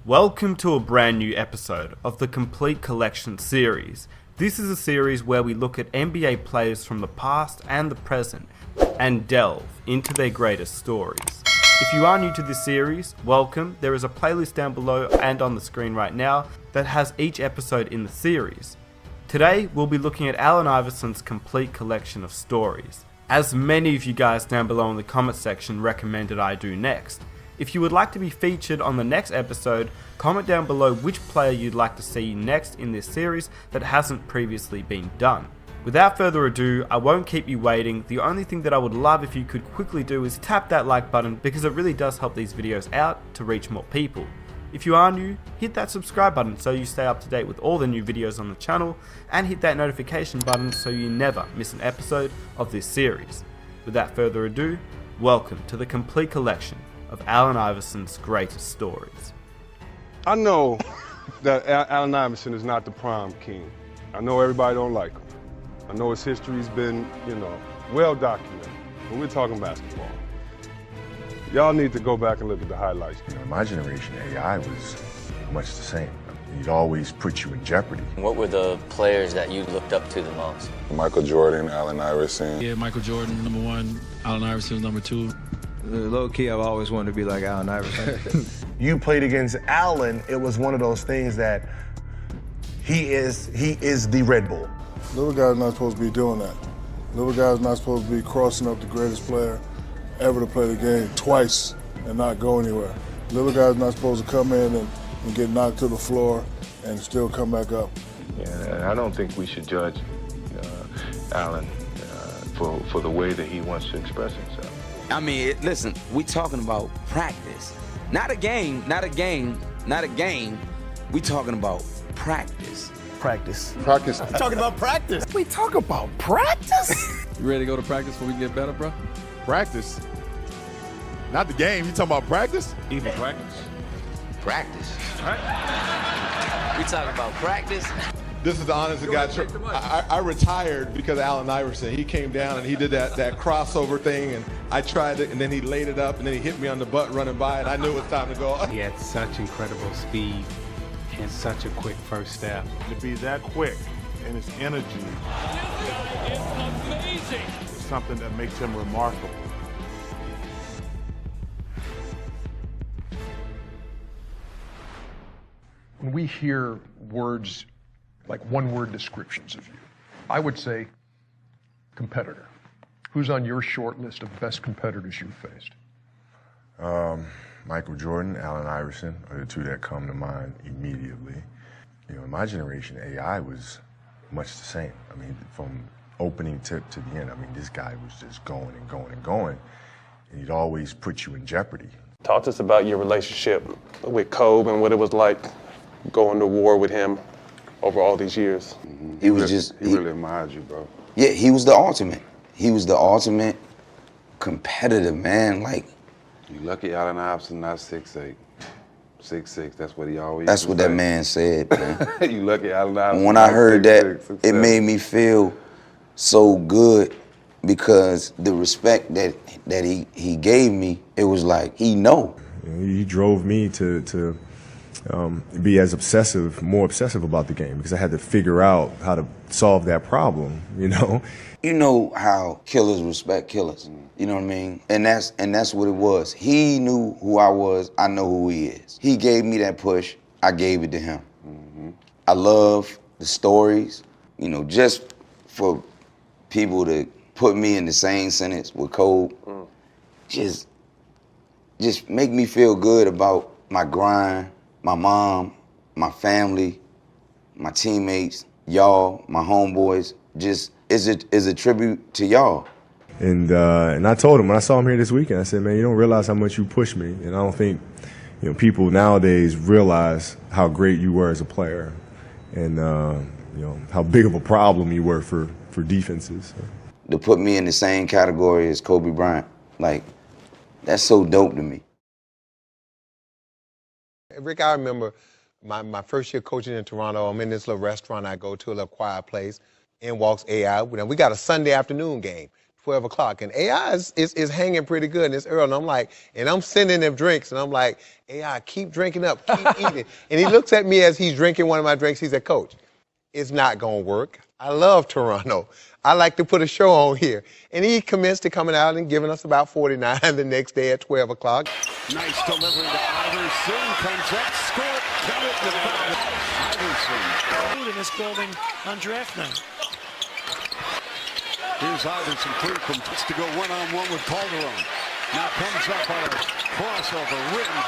Welcome to a brand new episode of the Complete Collection series. This is a series where we look at NBA players from the past and the present and delve into their greatest stories. If you are new to this series, welcome. There is a playlist down below and on the screen right now that has each episode in the series. Today we'll be looking at Allen Iverson's complete collection of stories, as many of you guys down below in the comment section recommended I do next. If you would like to be featured on the next episode, comment down below which player you'd like to see next in this series that hasn't previously been done. Without further ado, I won't keep you waiting. The only thing that I would love if you could quickly do is tap that like button, because it really does help these videos out to reach more people. If you are new, hit that subscribe button so you stay up to date with all the new videos on the channel, and hit that notification button so you never miss an episode of this series. Without further ado, welcome to the complete collection of Allen Iverson's greatest stories. I know that Allen Iverson is not the prime king. I know everybody don't like him. I know his history's been, well documented, but we're talking basketball. Y'all need to go back and look at the highlights. In my generation, AI was much the same. He'd always put you in jeopardy. What were the players that you looked up to the most? Michael Jordan, Allen Iverson. Yeah, Michael Jordan, #1. Allen Iverson was #2. Low key, I've always wanted to be like Allen Iverson. You played against Allen, it was one of those things that he is the Red Bull. Little guy's not supposed to be doing that. Little guy's not supposed to be crossing up the greatest player ever to play the game twice and not go anywhere. Little guy's not supposed to come in and get knocked to the floor and still come back up. And I don't think we should judge Allen for the way that he wants to express himself. I mean, listen, we talking about practice. Not a game. We talking about practice. Practice. Practice. Talking about practice. We talk about practice? You ready to go to practice before we get better, bro? Practice? Not the game, you talking about practice? Even practice. Practice. We talking about practice. This is the honest to God truth. I retired because of Allen Iverson. He came down and he did that crossover thing, and I tried it, and then he laid it up, and then he hit me on the butt running by, and I knew it was time to go. He had such incredible speed and such a quick first step. To be that quick and his energy is amazing. It's something that makes him remarkable. When we hear words like one-word descriptions of you, I would say competitor. Who's on your short list of best competitors you've faced? Michael Jordan, Allen Iverson are the two that come to mind immediately. In my generation, AI was much the same. I mean, from opening tip to the end, this guy was just going and going and going, and he'd always put you in jeopardy. Talk to us about your relationship with Kobe and what it was like going to war with him over all these years. He really admired you, bro. Yeah, he was the ultimate. He was the ultimate competitive man. Like, You lucky Allen Iverson not 6'8". 6'6", that's what he always that's what that man said, man. You lucky Allen Iverson. When I heard 6'6", that, it made me feel so good, because the respect that he gave me, it was like he know. He drove me to be more obsessive about the game, because I had to figure out how to solve that problem, You know how killers respect killers. You know what I mean? And that's what it was. He knew who I was. I know who he is. He gave me that push. I gave it to him. I love the stories. Just for people to put me in the same sentence with Kobe, just make me feel good about my grind, my mom, my family, my teammates, y'all, my homeboys. Just is a tribute to y'all. And I told him when I saw him here this weekend, I said, man, you don't realize how much you pushed me, and I don't think people nowadays realize how great you were as a player, and how big of a problem you were for defenses. To put me in the same category as Kobe Bryant, like, that's so dope to me. Rick, I remember my first year coaching in Toronto. I'm in this little restaurant I go to, a little quiet place. In walks AI. We got a Sunday afternoon game. 12 o'clock. And AI is hanging pretty good, and it's early. And I'm like, and I'm sending them drinks, and I'm like, AI, keep drinking up, keep eating. And he looks at me as he's drinking one of my drinks. He said, Coach, it's not going to work. I love Toronto. I like to put a show on here. And he commenced to coming out and giving us about 49 the next day at 12 o'clock. Nice delivery to Iverson. Comes up, scored. Got it to Iverson. In this building on draft night. Here's Iverson clear from to go one-on-one with Calderon. Now comes up on a crossover. Written.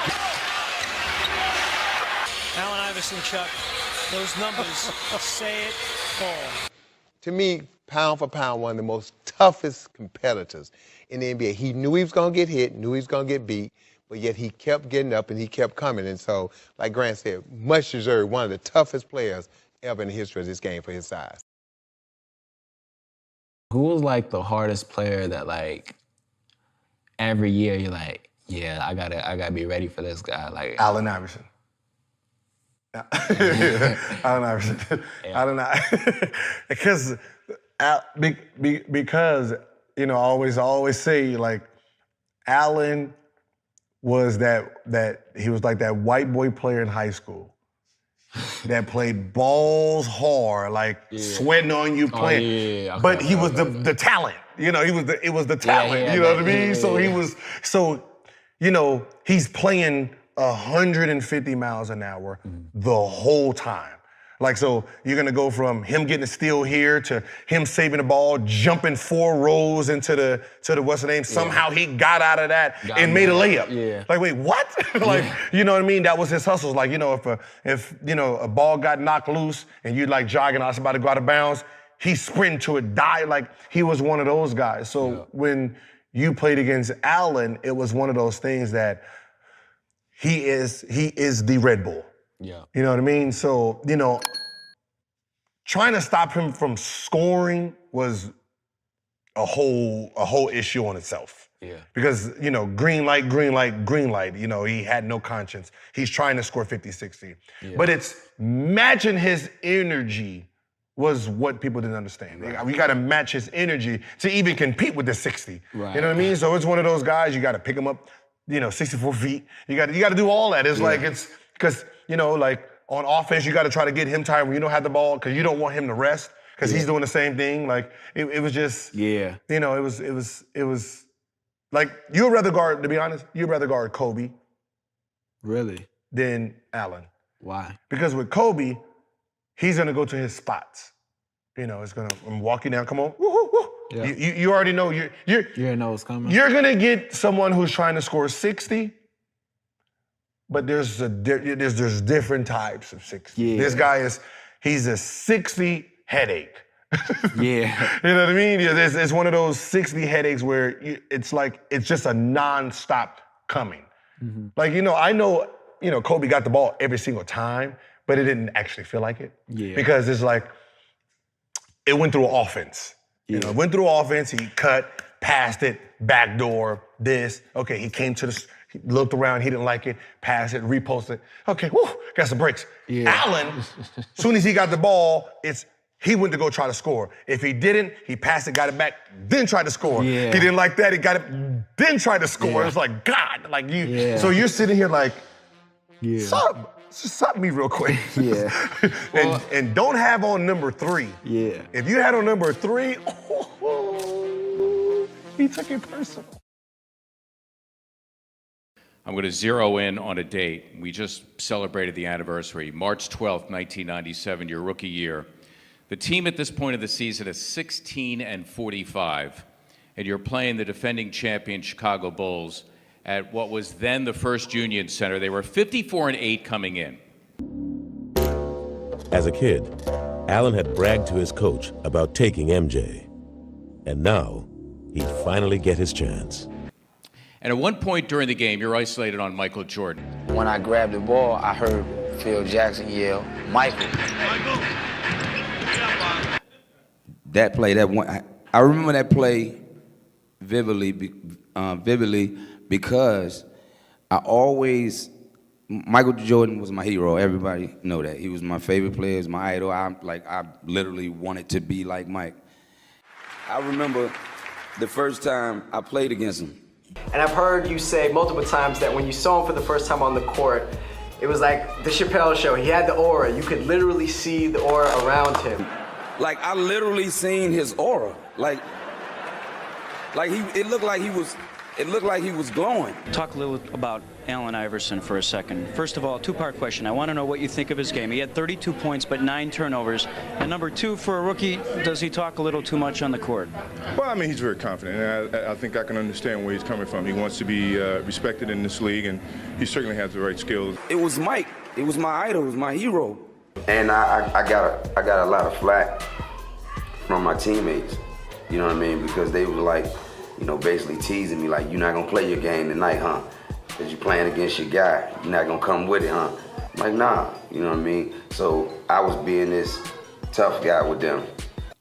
Allen Iverson, Chuck. Those numbers say it all. To me, pound for pound, one of the most toughest competitors in the NBA. He knew he was going to get hit, knew he was going to get beat, but yet he kept getting up and he kept coming. And so, like Grant said, much deserved, one of the toughest players ever in the history of this game for his size. Who was like the hardest player that like every year you're like, yeah, I gotta be ready for this guy? Like Allen Iverson. Allen Iverson. Allen Iverson. because you know, I always say like Allen was that he was like that white boy player in high school that played balls hard, like sweating on you playing. Okay, but he was the talent. You know, it was the talent. You know what I mean? So you know, he's playing 150 miles an hour the whole time. Like, so you're gonna go from him getting a steal here to him saving the ball, jumping 4 rows into the what's the name? Somehow he got out of that and made a layup. Yeah. Like, wait, what? Like, you know what I mean? That was his hustle. Like, you know, if you know a ball got knocked loose and you're like jogging, I was about to go out of bounds, he's sprinting to it, like he was one of those guys. So when you played against Allen, it was one of those things that he is the Red Bull. Yeah. You know what I mean? So, you know, trying to stop him from scoring was a whole issue on itself. Yeah. Because, you know, green light, you know, he had no conscience. He's trying to score 50, 60. Yeah. But it's matching his energy was what people didn't understand. Right. We got to match his energy to even compete with the 60. Right. You know what I mean? So it's one of those guys, you got to pick him up, you know, 64 feet. You got to do all that. It's like, it's because, you know, like on offense, you got to try to get him tired when you don't have the ball because you don't want him to rest because he's doing the same thing. Like it was just, you know, it was like you'd rather guard, to be honest, you'd rather guard Kobe. Really? Than Allen. Why? Because with Kobe, he's going to go to his spots. You know, it's going to walk you down, come on, woo, woo, woo. Yeah. You already know you know what's coming. You're going to get someone who's trying to score 60. But there's different types of 60. Yeah. This guy he's a 60 headache. Yeah. You know what I mean? Yeah, it's one of those 60 headaches where it's like, it's just a nonstop coming. Mm-hmm. Like, you know, I know, you know, Kobe got the ball every single time, but it didn't actually feel like it. Yeah. Because it's like, it went through offense. Yeah. You know, it went through offense, he cut, passed it, backdoor, this. Okay, he came to the, he looked around, he didn't like it, passed it, reposted it. Okay, whoo, got some breaks. Yeah. Allen, as soon as he got the ball, he went to go try to score. If he didn't, he passed it, got it back, then tried to score. Yeah. He didn't like that, he got it, then tried to score. Yeah. It's like, God, like you. Yeah. So you're sitting here like, stop me real quick. Yeah. and don't have on number 3. Yeah. If you had on number 3, he took it personal. I'm going to zero in on a date. We just celebrated the anniversary, March 12th, 1997, your rookie year. The team at this point of the season is 16-45, and you're playing the defending champion Chicago Bulls at what was then the First Union Center. They were 54-8 coming in. As a kid, Allen had bragged to his coach about taking MJ. And now, he'd finally get his chance. And at one point during the game, you're isolated on Michael Jordan. When I grabbed the ball, I heard Phil Jackson yell, Michael. That play, I remember that play vividly because Michael Jordan was my hero. Everybody know that. He was my favorite player, he was my idol. I literally wanted to be like Mike. I remember The first time I played against him. And I've heard you say multiple times that when you saw him for the first time on the court, it was like the Chappelle Show. He had the aura. You could literally see the aura around him. Like, I literally seen his aura. Like it looked like he was glowing. Talk a little about Allen Iverson for a second. First of all, two-part question. I want to know what you think of his game. He had 32 points, but 9 turnovers. And number two, for a rookie, does he talk a little too much on the court? Well, I mean, he's very confident, and I think I can understand where he's coming from. He wants to be respected in this league, and he certainly has the right skills. It was Mike. It was my idol. It was my hero. And I got a lot of flack from my teammates. You know what I mean? Because they were like, you know, basically teasing me like, you're not gonna play your game tonight, huh? Because you're playing against your guy. You're not gonna come with it, huh? I'm like, nah, you know what I mean? So I was being this tough guy with them.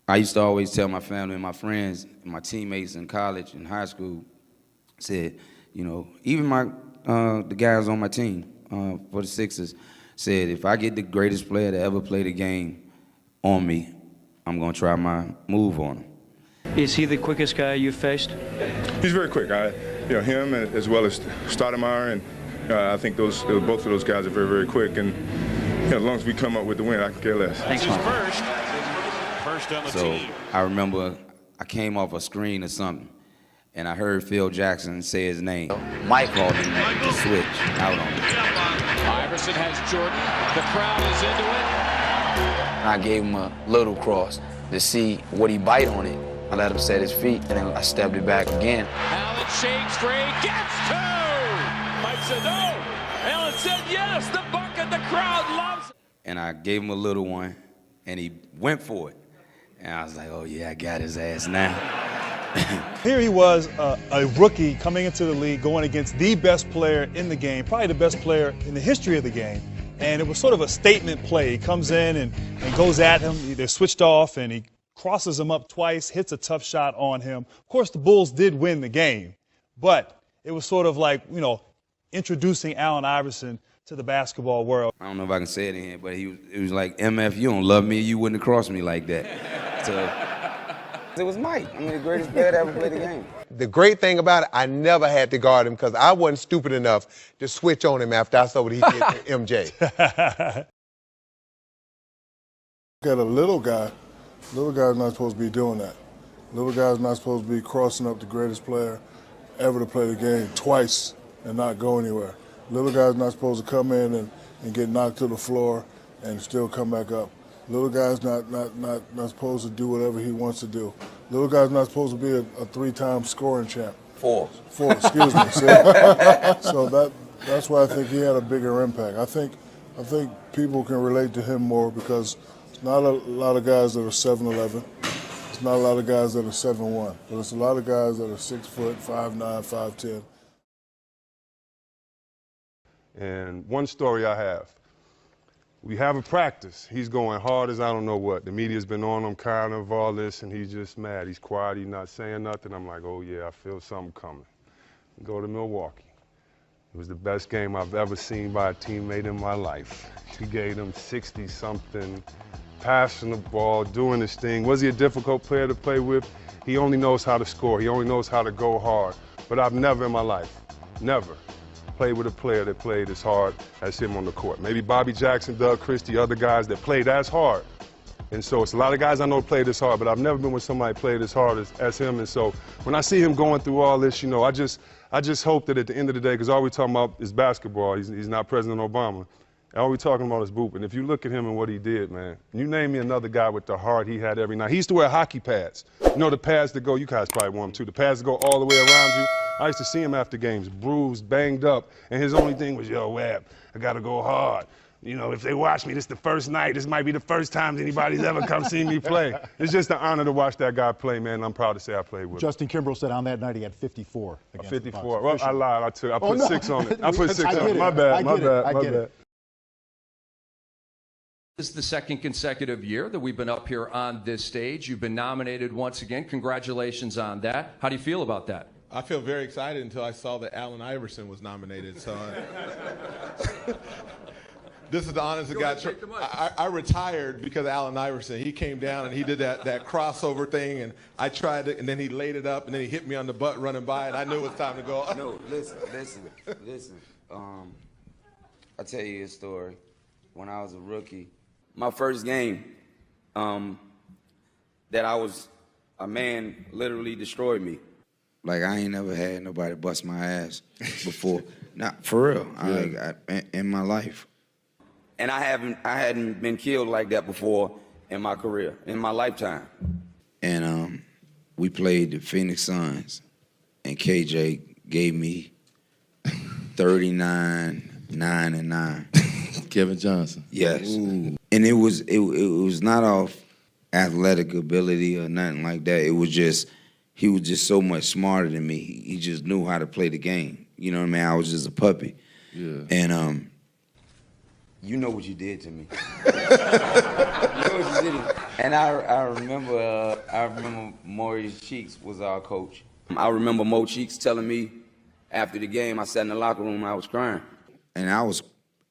I used to always tell my family and my friends and my teammates in college and high school, said, you know, even the guys on my team for the Sixers said, if I get the greatest player to ever play the game on me, I'm gonna try my move on him. Is he the quickest guy you've faced? He's very quick. Him as well as Stoudemire, and I think both of those guys are very, very quick. And as long as we come up with the win, I can care less. Thanks, Mike. First on the team. I remember I came off a screen or something, and I heard Phil Jackson say his name. Mike called him to switch out on me. Iverson has Jordan. The crowd is into it. I gave him a little cross to see would he bite on it. I let him set his feet, and then I stepped it back again. Allen shakes free, gets two! Mike said no. Allen said yes. The bucket, the crowd loves it. And I gave him a little one, and he went for it. And I was like, oh yeah, I got his ass now. Here he was, a rookie coming into the league, going against the best player in the game, probably the best player in the history of the game. And it was sort of a statement play. He comes in and goes at him. They're switched off, and he crosses him up twice, hits a tough shot on him. Of course, the Bulls did win the game, but it was sort of like, you know, introducing Allen Iverson to the basketball world. I don't know if I can say it in here, but it was like, MF, you don't love me, you wouldn't have crossed me like that. So it was Mike. I mean, the greatest player to ever play the game. The great thing about it, I never had to guard him because I wasn't stupid enough to switch on him after I saw what he did to MJ. Got a little guy. Little guy's not supposed to be doing that. Little guy's not supposed to be crossing up the greatest player ever to play the game twice and not go anywhere. Little guy's not supposed to come in and get knocked to the floor and still come back up. Little guy's not supposed to do whatever he wants to do. Little guy's not supposed to be a 3-time scoring champ. Four, excuse me. So that's why I think he had a bigger impact. I think people can relate to him more because not a lot of guys that are 7'11". It's not a lot of guys that are 7'1", but it's a lot of guys that are 6 foot, 5'9", 5'10". And one story I have. We have a practice. He's going hard as I don't know what. The media's been on him, kind of all this, and he's just mad. He's quiet. He's not saying nothing. I'm like, oh yeah, I feel something coming. Go to Milwaukee. It was the best game I've ever seen by a teammate in my life. He gave them 60-something. Passing the ball, doing his thing. Was he a difficult player to play with? He only knows how to score. He only knows how to go hard. But I've never in my life, never, played with a player that played as hard as him on the court. Maybe Bobby Jackson, Doug Christie, other guys that played as hard. And so it's a lot of guys I know played as hard, but I've never been with somebody played as hard as him. And so when I see him going through all this, you know, I just hope that at the end of the day, because all we're talking about is basketball. He's not President Obama. All we're talking about is Boop. And if you look at him and what he did, man, you name me another guy with the heart he had every night. He used to wear hockey pads. You know, the pads that go, you guys probably wore them too, the pads that go all the way around you. I used to see him after games, bruised, banged up, and his only thing was, yo, Webb, I got to go hard. You know, if they watch me, this is the first night. This might be the first time anybody's ever come see me play. It's just an honor to watch that guy play, man, and I'm proud to say I played with him. Justin Kimbrell said on that night he had 54. 54. Well, I lied. I put 6 on it. I put 6 on it. My bad. This is the second consecutive year that we've been up here on this stage. You've been nominated once again. Congratulations on that. How do you feel about that? I feel very excited until I saw that Allen Iverson was nominated. So This is the honest to God truth. I retired because of Allen Iverson. He came down and he did that crossover thing, and I tried it, and then he laid it up, and then he hit me on the butt running by, and I knew it was time to go. No, listen. I'll tell you a story. When I was a rookie, my first game, that I was, a man literally destroyed me. Like, I ain't never had nobody bust my ass before. Not for real. I in my life. And I hadn't been killed like that before in my career, in my lifetime. And we played the Phoenix Suns, and KJ gave me 39, 9, and 9. Kevin Johnson. Yes. Ooh. And it was not off athletic ability or nothing like that. It was just, he was just so much smarter than me. He just knew how to play the game. You know what I mean? I was just a puppy. Yeah. And you know what you did to me. You know what you did. And I remember Maurice Cheeks was our coach. I remember Mo Cheeks telling me after the game, I sat in the locker room, I was crying. And I was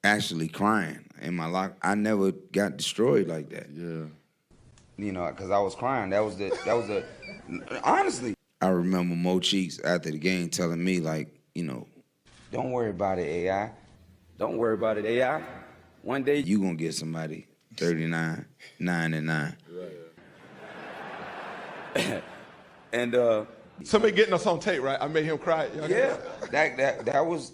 actually crying in my locker. I never got destroyed like that. Yeah. You know, because I was crying. That was the honestly. I remember Mo Cheeks after the game telling me, like, you know, don't worry about it, AI. Don't worry about it, AI. One day you gonna get somebody 39, 9, and 9. Right. And somebody getting us on tape, right? I made him cry. Yeah, that was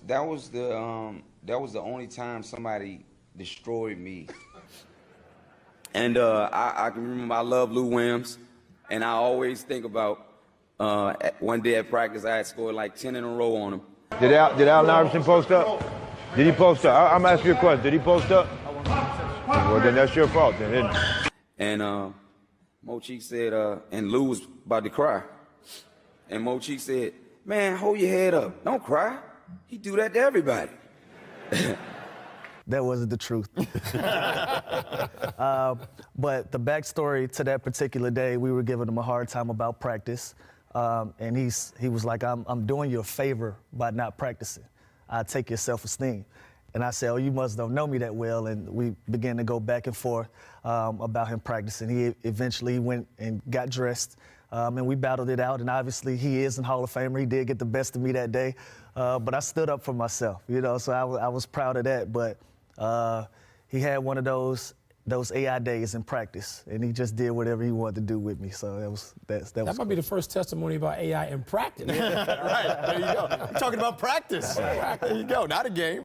the only time somebody destroyed me. And I can remember I love Lou Williams, and I always think about one day at practice I had scored like 10 in a row on him. Did Allen Iverson post up? Did he post up? I'm asking you a question. Did he post up? Well, then that's your fault, then, isn't it? And Mo Cheeks said, and Lou was about to cry. And Mo Cheeks said, man, hold your head up. Don't cry. He do that to everybody. That wasn't the truth. But the backstory to that particular day, we were giving him a hard time about practice. And he was like, I'm doing you a favor by not practicing. I take your self-esteem. And I said, oh, you must don't know me that well. And we began to go back and forth about him practicing. He eventually went and got dressed, and we battled it out. And obviously, he is a Hall of Famer. He did get the best of me that day. But I stood up for myself, you know, so I was proud of that. But he had one of those AI days in practice, and he just did whatever he wanted to do with me. So that might be the first testimony about AI in practice. Right, there you go. You're talking about practice. There you go, not a game.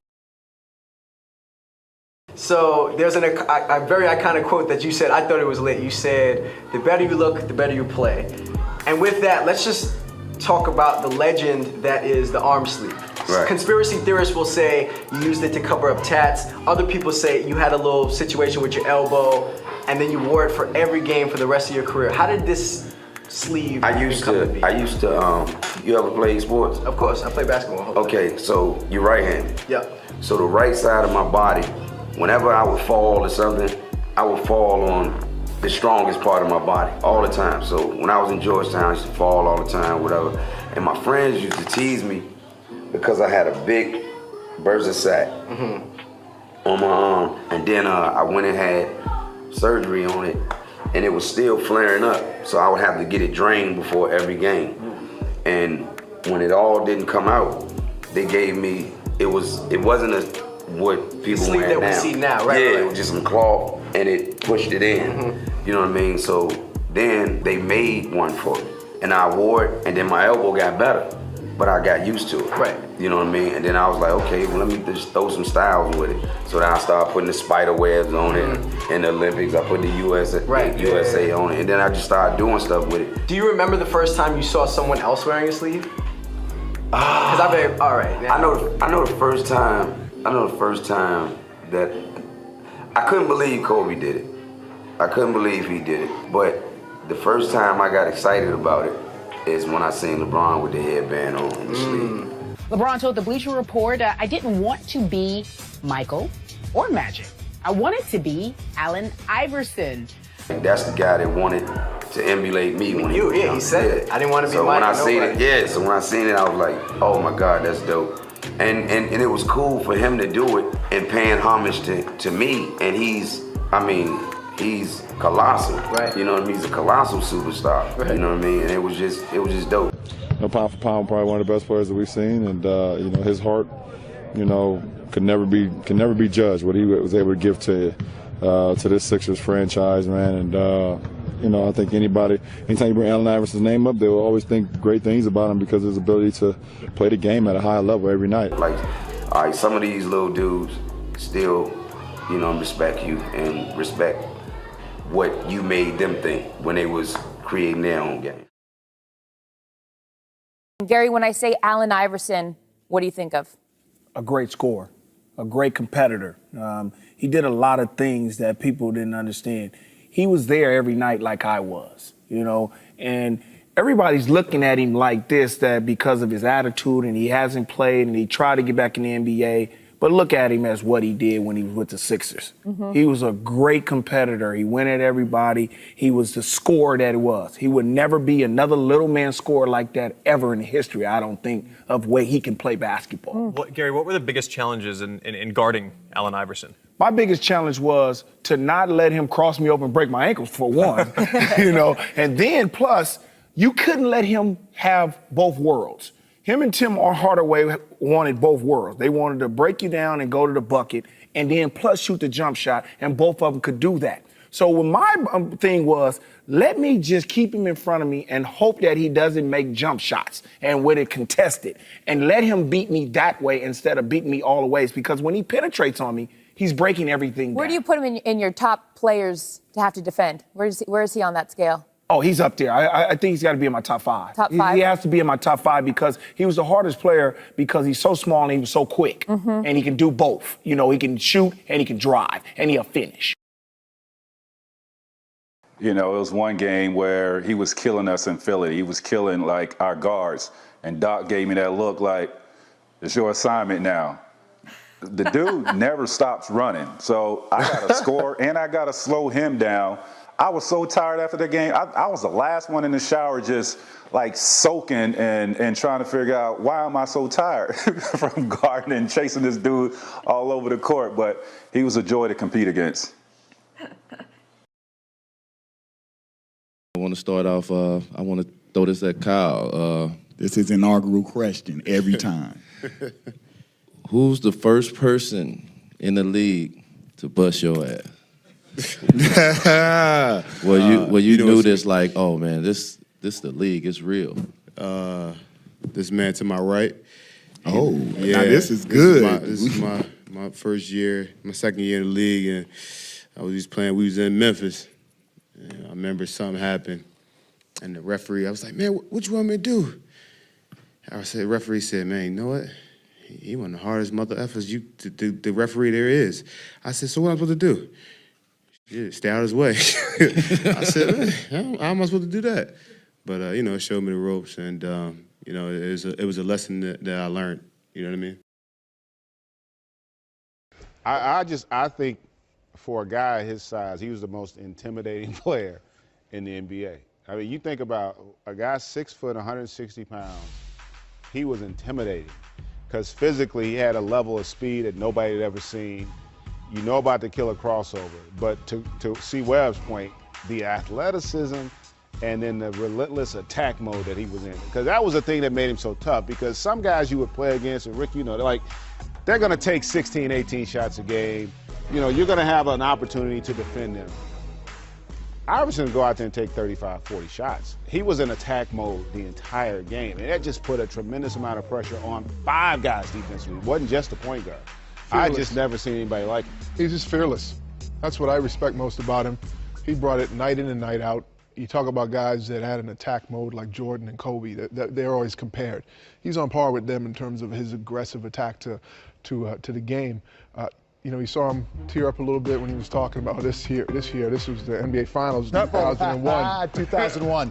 So there's a very iconic quote that you said. I thought it was lit. You said, the better you look, the better you play. And with that, let's just talk about the legend that is the arm sleeve. Right. Conspiracy theorists will say you used it to cover up tats. Other people say you had a little situation with your elbow, and then you wore it for every game for the rest of your career. How did this sleeve I used to, you ever play sports? Of course, I play basketball. Okay, so you're right-handed. Yep. So the right side of my body, whenever I would fall or something, I would fall on the strongest part of my body all the time. So when I was in Georgetown, I used to fall all the time, whatever. And my friends used to tease me because I had a big bursa sac on my arm. And then I went and had surgery on it, and it was still flaring up. So I would have to get it drained before every game. And when it all didn't come out, they gave me, it wasn't what people wear now. That we see now, right? Yeah, right. It was just some cloth, and it pushed it in. You know what I mean? So then they made one for me, and I wore it, and then my elbow got better, but I got used to it. Right. You know what I mean? And then I was like, okay, well, let me just throw some styles with it. So then I started putting the spider webs on it. In the Olympics, I put the USA on it, and then I just started doing stuff with it. Do you remember the first time you saw someone else wearing a sleeve? Because I've been, all right. I know the first time that I couldn't believe Kobe did it. I couldn't believe he did it. But the first time I got excited about it is when I seen LeBron with the headband on the sleeve. LeBron told the Bleacher Report, I didn't want to be Michael or Magic. I wanted to be Allen Iverson. That's the guy that wanted to emulate me. He said it. I didn't want to be Michael. So when I seen it, I was like, oh my God, that's dope. And it was cool for him to do it and paying homage to me. And he's colossal. Right. You know what I mean? He's a colossal superstar. Right. You know what I mean? And it was just dope. Pound for pound, probably one of the best players that we've seen, and his heart, could never be judged. What he was able to give to this Sixers franchise, man, and I think anytime you bring Allen Iverson's name up, they will always think great things about him because of his ability to play the game at a high level every night. Like, all right, some of these little dudes still, respect you and respect what you made them think when they was creating their own game. Gary, when I say Allen Iverson, what do you think of? A great scorer, a great competitor. He did a lot of things that people didn't understand. He was there every night like I was, and everybody's looking at him like this, that because of his attitude and he hasn't played and he tried to get back in the NBA, but look at him as what he did when he was with the Sixers. Mm-hmm. He was a great competitor. He went at everybody. He was the scorer that he was. He would never be another little man scorer like that ever in history, I don't think, of way he can play basketball. Gary, what were the biggest challenges in guarding Allen Iverson? My biggest challenge was to not let him cross me open and break my ankles, for one, and then plus, you couldn't let him have both worlds. Him and Tim Hardaway wanted both worlds. They wanted to break you down and go to the bucket and then plus shoot the jump shot, and both of them could do that. So when my thing was, let me just keep him in front of me and hope that he doesn't make jump shots and with it contested, and let him beat me that way instead of beating me all the ways, because when he penetrates on me, he's breaking everything Where down. do you put him in your top players to have to defend? Where is he on that scale? Oh, he's up there. I think he's got to be in my top five. Top five? He has to be in my top five because he was the hardest player because he's so small and he was so quick. Mm-hmm. And he can do both. He can shoot and he can drive and he'll finish. It was one game where he was killing us in Philly. He was killing, like, our guards. And Doc gave me that look like, it's your assignment now. The dude never stops running. So I got to score and I got to slow him down. I was so tired after the game. I was the last one in the shower just like soaking and trying to figure out why am I so tired from guarding and chasing this dude all over the court. But he was a joy to compete against. I want to start off, I want to throw this at Kyle. This is an inaugural question every time. Who's the first person in the league to bust your ass? Well, you knew this, like, oh man, this the league, it's real. This man to my right. Oh, yeah, now this is good. This is my first year, my second year in the league, and I was just playing. We was in Memphis. And I remember something happened, and the referee, I was like, man, what you want me to do? The referee said, man, you know what? He one of the hardest mother effers the referee there is. I said, so what am I supposed to do? Yeah, stay out of his way. I said, man, how am I supposed to do that? But, it showed me the ropes, and, it was a lesson that I learned. You know what I mean? I think for a guy his size, he was the most intimidating player in the NBA. I mean, you think about a guy 6 foot, 160 pounds, he was intimidating because physically he had a level of speed that nobody had ever seen. You know about the killer crossover, but to see Webb's point, the athleticism and then the relentless attack mode that he was in. Because that was the thing that made him so tough, because some guys you would play against, and Rick, they're going to take 16, 18 shots a game. You're going to have an opportunity to defend them. Iverson would go out there and take 35, 40 shots. He was in attack mode the entire game, and that just put a tremendous amount of pressure on 5 guys defensively. It wasn't just the point guard. I just never seen anybody like him. He's just fearless. That's what I respect most about him. He brought it night in and night out. You talk about guys that had an attack mode like Jordan and Kobe, that they're always compared. He's on par with them in terms of his aggressive attack to the game. You saw him tear up a little bit when he was talking about this year. This was the NBA Finals, 2001. 2001.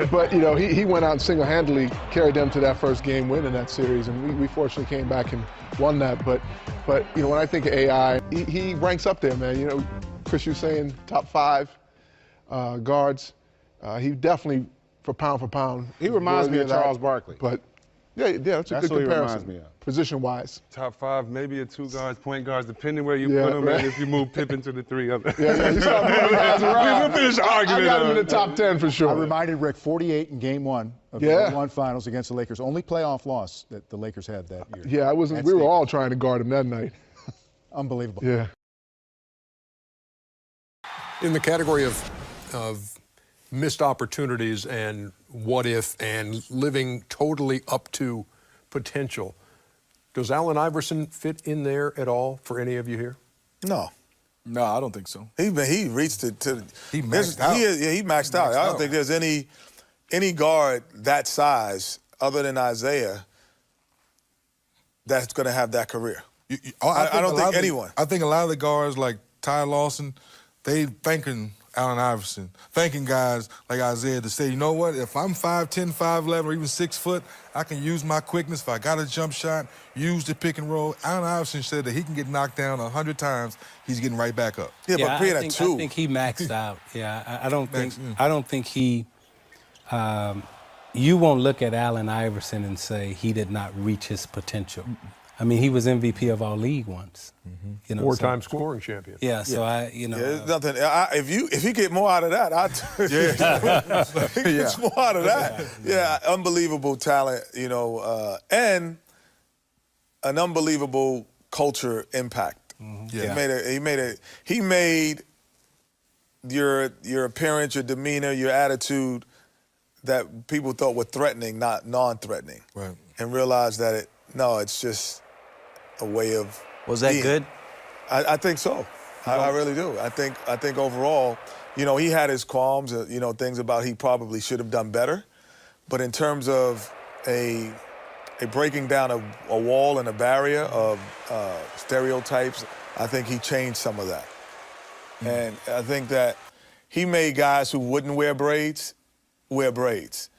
But he went out and single-handedly carried them to that first game win in that series, and we fortunately came back and won that. But when I think of AI, he ranks up there, man. Chris, you're saying top 5 guards. He definitely, for pound, he reminds me of Charles Barkley. But yeah, that's a good comparison. Who he reminds me of. position-wise. Top 5, maybe a 2 guards, point guards, depending where you Yeah, put them, right. and if you move Pippen to the 3 of them. Yeah, you start moving guys around. We'll finish the argument. I got him in the top 10 for sure. I reminded Rick, 48 in Game 1 of the 1 Finals against the Lakers. Only playoff loss that the Lakers had that year. Yeah, we were all trying to guard him that night. Unbelievable. Yeah. In the category of missed opportunities and what if and living totally up to potential, does Allen Iverson fit in there at all for any of you here? No. No, I don't think so. He reached it to. He maxed out. He maxed out. I don't think there's any guard that size other than Isaiah that's going to have that career. I don't think anyone. I think a lot of the guards like Ty Lawson, they thanking Allen Iverson, thanking guys like Isaiah to say, you know what, if I'm 5'10", 5'11", or even 6 foot, I can use my quickness. If I got a jump shot, use the pick and roll. Allen Iverson said that he can get knocked down 100 times, he's getting right back up. Yeah, but being I think he maxed out. Yeah, I don't think he. You won't look at Allen Iverson and say he did not reach his potential. I mean, he was MVP of our league once. You know, 4-time scoring champion. Yeah, so there's nothing. If he get more out of that, he gets more out of that. Yeah, unbelievable talent, and an unbelievable culture impact. Yeah. He made your appearance, your demeanor, your attitude that people thought were threatening, not non-threatening. Right. And realized that it's just a way of. Was that being. good? I think so. I really do. I think overall, he had his qualms, things about he probably should have done better. But in terms of a breaking down a wall and a barrier of stereotypes, I think he changed some of that. And I think that he made guys who wouldn't wear braids wear braids.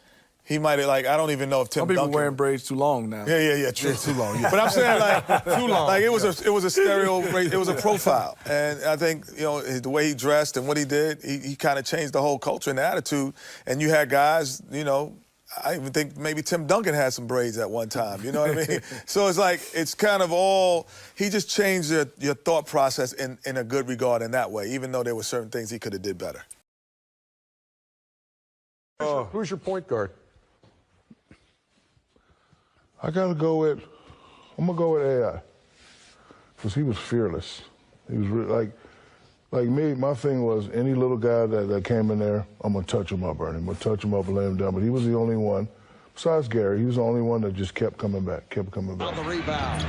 He might have, I don't even know if Tim Some people Duncan... wearing braids too long now. Yeah, true. Too long, yeah. But I'm saying, Too long. it was a stereo, it was a profile. And I think, the way he dressed and what he did, he kind of changed the whole culture and the attitude. And you had guys, I even think maybe Tim Duncan had some braids at one time, you know what I mean? So it's kind of all, he just changed your thought process in a good regard in that way, even though there were certain things he could have did better. Who's your point guard? I'm gonna go with AI, because he was fearless. He was like me. My thing was any little guy that came in there, I'm gonna touch him up, Ernie. I'm gonna touch him up and lay him down. But he was the only one, besides Gary, he was the only one that just kept coming back. On the rebound,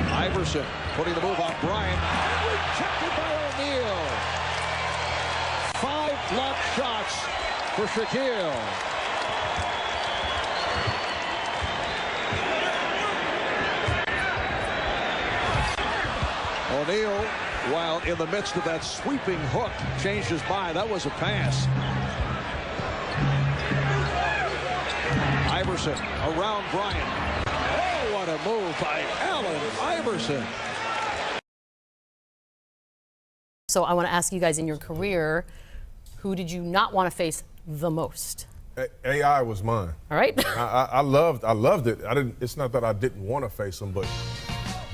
Iverson putting the move on Bryant, and rejected by O'Neal. 5 block shots for Shaquille. O'Neal, while in the midst of that sweeping hook, changed his mind. That was a pass. Iverson around Bryant. Oh, what a move by Allen Iverson. So I want to ask you guys, in your career, who did you not want to face the most? AI was mine. All right. I loved it. It's not that I didn't want to face him, but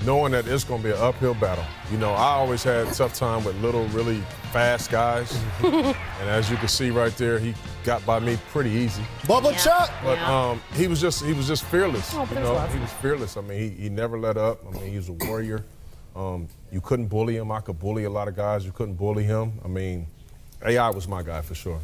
knowing that it's going to be an uphill battle. I always had a tough time with little, really fast guys. And as you can see right there, he got by me pretty easy. Bubba Chuck! But he was just fearless. Oh, He was fearless. I mean, he never let up. I mean, he was a warrior. You couldn't bully him. I could bully a lot of guys. You couldn't bully him. I mean, AI was my guy for sure.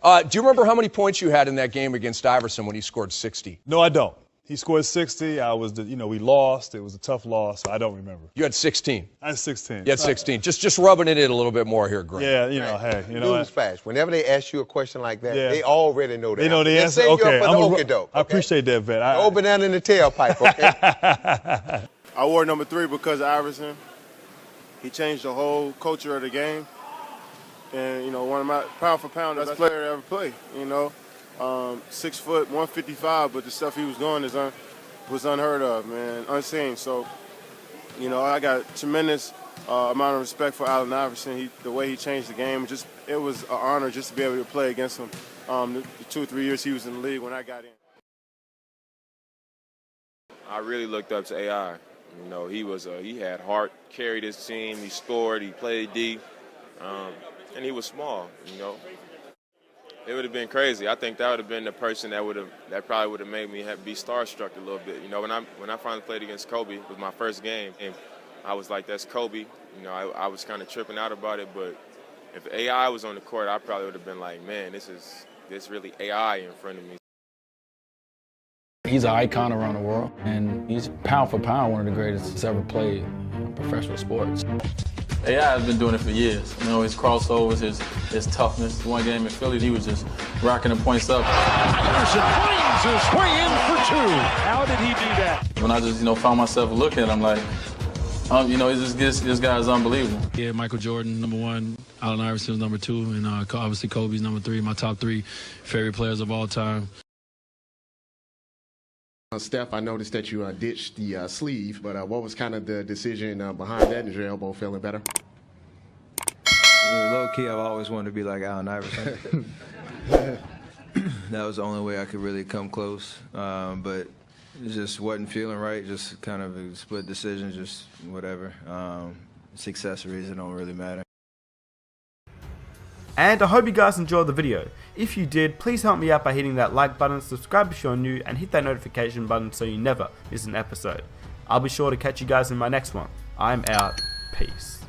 Do you remember how many points you had in that game against Iverson when he scored 60? No, I don't. He scored 60. We lost. It was a tough loss. So I don't remember. You had 16. I had 16. You had 16. Just rubbing it in a little bit more here, Greg. Yeah, hey, Newsflash. Whenever they ask you a question like that, Yeah. they already know that. They know the answer. They set you Okay, up for the okey-doke, I appreciate that, vet. No banana in the tailpipe, okay? I wore number 3 because of Iverson. He changed the whole culture of the game. And, one of my pound for pound best player to ever play, 6 foot, 155, but the stuff he was doing was unheard of, man, unseen. So, I got tremendous amount of respect for Allen Iverson. The way he changed the game, it was an honor just to be able to play against him the 2 or 3 years he was in the league when I got in. I really looked up to AI. You know, he had heart, carried his team, he scored, he played D, and he was small. You know, it would have been crazy. I think that would have been the person that probably would have made me be starstruck a little bit. You know, when I finally played against Kobe, it was my first game, and I was like, that's Kobe. You know, I was kind of tripping out about it, but if AI was on the court, I probably would have been like, man, this really AI in front of me. He's an icon around the world, and he's pound for pound one of the greatest that's ever played in professional sports. AI has been doing it for years. You know, his crossovers, his toughness. One game in Philly, he was just racking the points up. Iverson finds his way in for 2. How did he do that? When I just, found myself looking at him like, this guy is unbelievable. Yeah, Michael Jordan, number 1. Allen Iverson's number 2. And obviously Kobe's number 3. My top 3 favorite players of all time. Steph, I noticed that you ditched the sleeve, but what was kind of the decision behind that? Is your elbow feeling better? Low key, I've always wanted to be like Allen Iverson. That was the only way I could really come close, but it just wasn't feeling right. Just kind of a split decision, just whatever. It's accessories, it don't really matter. And I hope you guys enjoyed the video. If you did, please help me out by hitting that like button, subscribe if you're new, and hit that notification button so you never miss an episode. I'll be sure to catch you guys in my next one. I'm out. Peace.